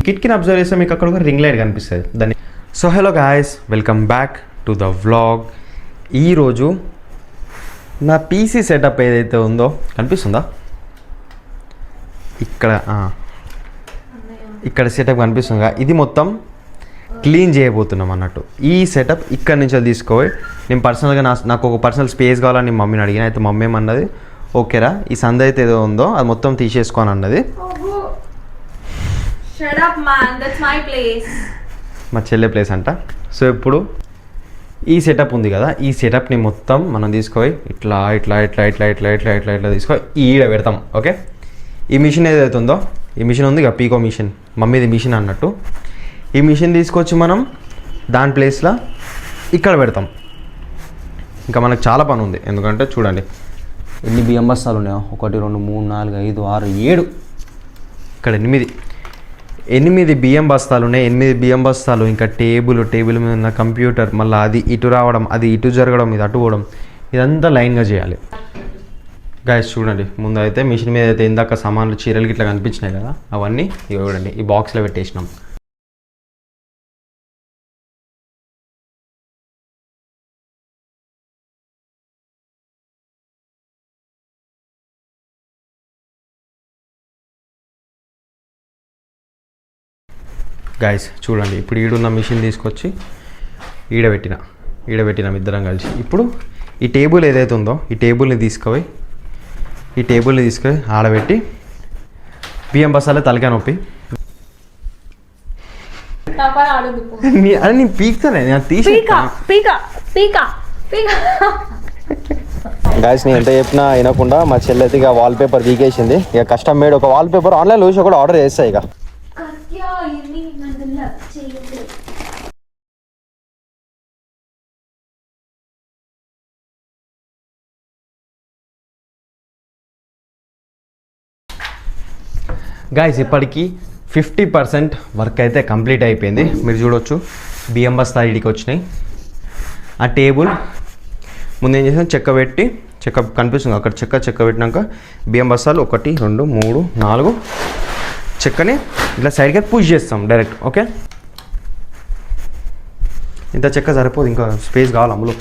కిటికీని observe చేస్తే మీకు అక్కడ ఒక రింగ్ లైట్ కనిపిస్తుంది దాన్ని. So hello guys, welcome back to the vlog. ఈరోజు నా పీసీ సెటప్ ఏదైతే ఉందో కనిపిస్తుందా, ఇక్కడ సెటప్ కనిపిస్తుందా, ఇది మొత్తం క్లీన్ చేయబోతున్నాం అన్నట్టు. ఈ సెటప్ ఇక్కడ నుంచి తీసుకోవాలి. నేను పర్సనల్గా నాకు ఒక పర్సనల్ స్పేస్ కావాలని నేను మమ్మీని అడిగిన. అయితే మమ్మీ ఏమన్నది, ఓకేరా ఈ సంద అయితే ఏదో ఉందో అది మొత్తం తీసేసుకోని అన్నది. మా చెల్లె ప్లేస్ అంట. సో ఇప్పుడు ఈ సెటప్ ఉంది కదా, ఈ సెటప్ని మొత్తం మనం తీసుకొని ఇట్లా ఇట్లా ఇట్లా ఇట్లా ఇట్లా ఇట్లా ఇట్లా ఇట్లా తీసుకొని ఈడ పెడతాం. ఓకే, ఈ మిషన్ ఏదైతే ఉందో, ఈ మిషన్ ఉంది కదా పీకో మిషన్, మమ్మీది మిషన్ అన్నట్టు. ఈ మిషన్ తీసుకొచ్చి మనం దాని ప్లేస్లో ఇక్కడ పెడతాం. ఇంకా మనకు చాలా పని ఉంది, ఎందుకంటే చూడండి ఎన్ని బియ్యం బస్తాలు ఉన్నాయో, 1 2 3 4 5 6 7, ఇక్కడ 8 బియ్యం బస్తాలు ఉన్నాయి. 8 బియ్యం బస్తాలు, ఇంకా టేబుల్ మీద ఉన్న కంప్యూటర్, మళ్ళీ అది ఇటు రావడం, అది ఇటు జరగడం, ఇది అటు పోవడం, ఇదంతా లైన్గా చేయాలి. గాయస్ చూడండి, ముందు అయితే మిషన్ మీద అయితే ఇందాక సామాన్లు చీరలకి ఇట్లా కనిపించినాయి కదా, అవన్నీ చూడండి ఈ బాక్స్లో పెట్టేసినాం. గాయస్ చూడండి, ఇప్పుడు ఈడున్న మిషన్ తీసుకొచ్చి ఈడబెట్టినాం ఇద్దరం కలిసి. ఇప్పుడు ఈ టేబుల్ ఏదైతే ఉందో ఈ టేబుల్ని తీసుకుపోయి ఆడబెట్టి బియ్యం బస్తాలే తలకాయ నొప్పి అని నేను పీక్తానే, నేను తీసి గాయస్ నేను ఎంత చెప్పినా వినకుండా మా చెల్లి అయితే ఇక వాల్ పేపర్ పీకేసింది. ఇక కస్టమ్ మేడ్ ఒక వాల్ పేపర్ ఆన్లైన్లో చూసి కూడా ఆర్డర్ చేస్తాయి. ఇక గాయస్ ఇప్పటికీ 50% వర్క్ అయితే కంప్లీట్ అయిపోయింది. మీరు చూడవచ్చు బియ్యం బస్తా ఇడికి వచ్చినాయి. ఆ టేబుల్ ముందు ఏం చేసాం, చెక్క కనిపిస్తుంది అక్కడ, చెక్క పెట్టినాక బియ్యం బస్తాలు 1 2 3 4 చెక్కని ఇట్లా సైడ్గా పుష్ చేస్తాం డైరెక్ట్. ఓకే, ఇంత చెక్క సరిపోదు, ఇంకా స్పేస్ కావాలి అందులో.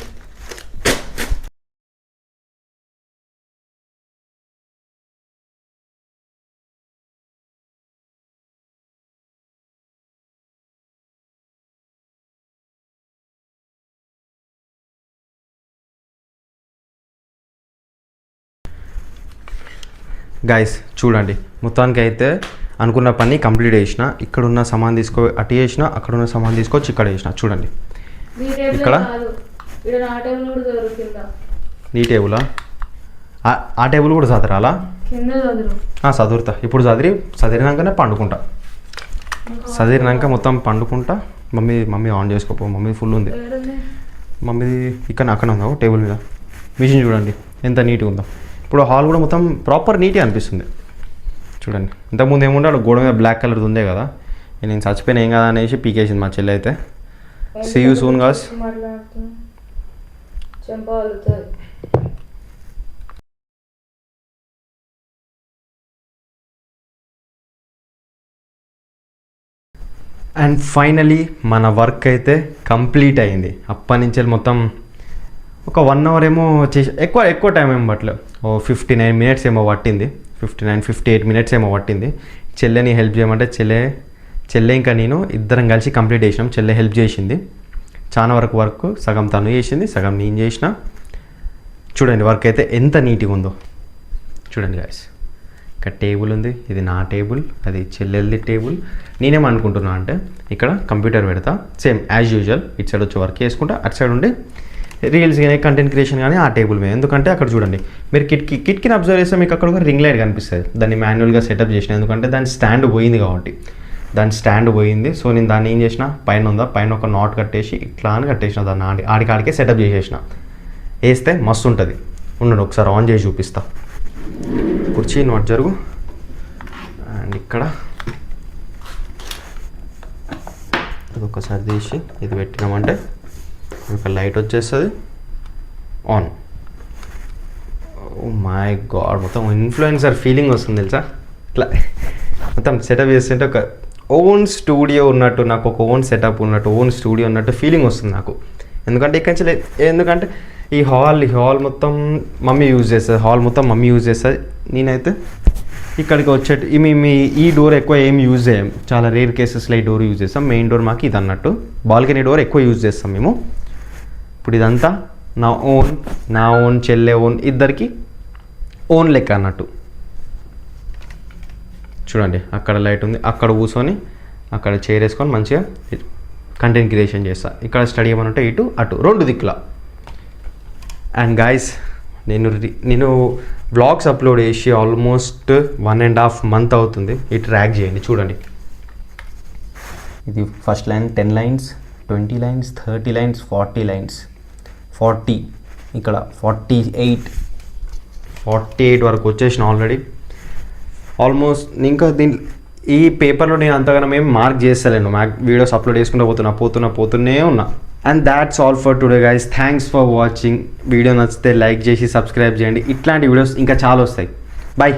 గాయస్ చూడండి, మొత్తానికి అయితే అనుకున్న పని కంప్లీట్ చేసిన. ఇక్కడ ఉన్న సామాన్ తీసుకో అటు చేసిన, అక్కడ ఉన్న సామాన్ తీసుకొచ్చి ఇక్కడ చేసిన. చూడండి ఇక్కడ నీ టేబులా, ఆ టేబుల్ కూడా చదరాలా? చదురుతా. ఇప్పుడు చదిరినాకనే పండుకుంటా. చదిరినాక మొత్తం పండుకుంటా. మమ్మీ ఆన్ చేసుకోపో, మమ్మీ ఫుల్ ఉంది. మమ్మీది ఇక్కడ అక్కడ ఉందా టేబుల్ మీద. మిషన్ చూడండి ఎంత నీట్గా ఉందో. ఇప్పుడు హాల్ కూడా మొత్తం ప్రాపర్ నీట్గా అనిపిస్తుంది. చూడండి, ఇంతకుముందు ఏముంటే అక్కడ గోడ మీద బ్లాక్ కలర్ ఉందే కదా, నేను చచ్చిపోయిన ఏం కదా అనేసి పీకేసింది మా చెల్లి అయితే. See you soon guys. And finally మన వర్క్ అయితే కంప్లీట్ అయింది. అప్పటి నుంచి మొత్తం ఒక 1 అవర్ ఏమో చేసి, ఎక్కువ టైం ఏమో పట్టలేదు, 59 మినిట్స్ ఏమో పట్టింది. 58 మినిట్స్ ఏమో పట్టింది. చెల్లెని హెల్ప్ చేయమంటే చెల్లె ఇంకా నేను ఇద్దరం కలిసి కంప్లీట్ చేసినాం. చెల్లె హెల్ప్ చేసింది చాలా వరకు. వర్క్ సగం తను చేసింది, సగం నేను చేసిన. చూడండి వర్క్ అయితే ఎంత నీట్గా ఉందో చూడండి గాయస్. ఇక్కడ టేబుల్ ఉంది, ఇది నా టేబుల్, అది చెల్లెల్ది టేబుల్. నేనేమనుకుంటున్నా అంటే ఇక్కడ కంప్యూటర్ పెడతా, సేమ్ యాజ్ యూజువల్. ఇటు సైడ్ వచ్చి వర్క్ చేసుకుంటా, అటు సైడ్ ఉండి రీల్స్ కానీ కంటెంట్ క్రియేషన్ కానీ ఆ టేబుల్ మీద. ఎందుకంటే అక్కడ చూడండి మీరు కిటికీని అబ్జర్వ్ చేస్తే మీకు అక్కడ ఒక రింగ్ లైట్ కనిపిస్తుంది. దాన్ని మాన్యువల్గా సెటప్ చేసిన, ఎందుకంటే దాని స్టాండ్ పోయింది కాబట్టి. సో నేను దాన్ని ఏం చేసిన, పైన ఉందా, పైన ఒక నాట్ కట్టేసి ఇట్లా అని కట్టేసిన, దాన్ని ఆడికే సెటప్ చేసేసిన. వేస్తే మస్తు ఉంటుంది. ఉండండి ఒకసారి ఆన్ చేసి చూపిస్తా. కుర్చీ నాట్ జరుగు. అండ్ ఇక్కడ అది ఒకసారి తీసి ఇది పెట్టినామంటే ఒక లైట్ వచ్చేస్తుంది ఆన్. ఓ మై గాడ్, మొత్తం ఇన్ఫ్లుయెన్సర్ ఫీలింగ్ వస్తుంది తెలుసా. ఇట్లా మొత్తం సెటప్ చేస్తుంటే ఓన్ స్టూడియో ఉన్నట్టు, నాకు ఒక ఓన్ సెటప్ ఉన్నట్టు, ఓన్ స్టూడియో ఉన్నట్టు ఫీలింగ్ వస్తుంది నాకు. ఎందుకంటే ఎందుకంటే ఈ హాల్ మొత్తం మమ్మీ యూజ్ చేస్తుంది. నేనైతే ఇక్కడికి వచ్చేట్టు ఈ డోర్ ఎక్కువ ఏం యూజ్ చేయం, చాలా రేర్ కేసెస్లో ఈ డోర్ యూజ్ చేస్తాం. మెయిన్ డోర్ మాకు ఇది అన్నట్టు, బాల్కనీ డోర్ ఎక్కువ యూజ్ చేస్తాం మేము. ఇప్పుడు ఇదంతా నా ఓన్ చెల్లె ఓన్, ఇద్దరికి ఓన్ లెక్క అన్నట్టు. చూడండి అక్కడ లైట్ ఉంది, అక్కడ కూర్చొని అక్కడ చైర్ వేసుకొని మంచిగా కంటెంట్ క్రియేషన్ చేస్తా. ఇక్కడ స్టడీ ఏమైనా ఉంటే ఇటు అటు 2 దిక్కులా. అండ్ గాయస్, నేను వ్లాగ్స్ అప్లోడ్ చేసి ఆల్మోస్ట్ 1.5 month అవుతుంది. ఈ ట్రాక్ చేయండి, చూడండి. ఇది first line 10 lines, 20 lines, 30 lines, 40 lines, 40, ఇక్కడ 48 వరకు వచ్చేసిన ఆల్రెడీ. ఆల్మోస్ట్ ఇంకా ఈ పేపర్లో నేను అంతగానం ఏం మార్క్ చేస్తలేను, వీడియోస్ అప్లోడ్ చేసుకుంటూ పోతూనే ఉన్నా. And that's all for today guys. Thanks for watching. Video నచ్చితే లైక్ చేసి సబ్స్క్రైబ్ చేయండి. ఇట్లాంటి వీడియోస్ ఇంకా చాలా వస్తాయి. బాయ్.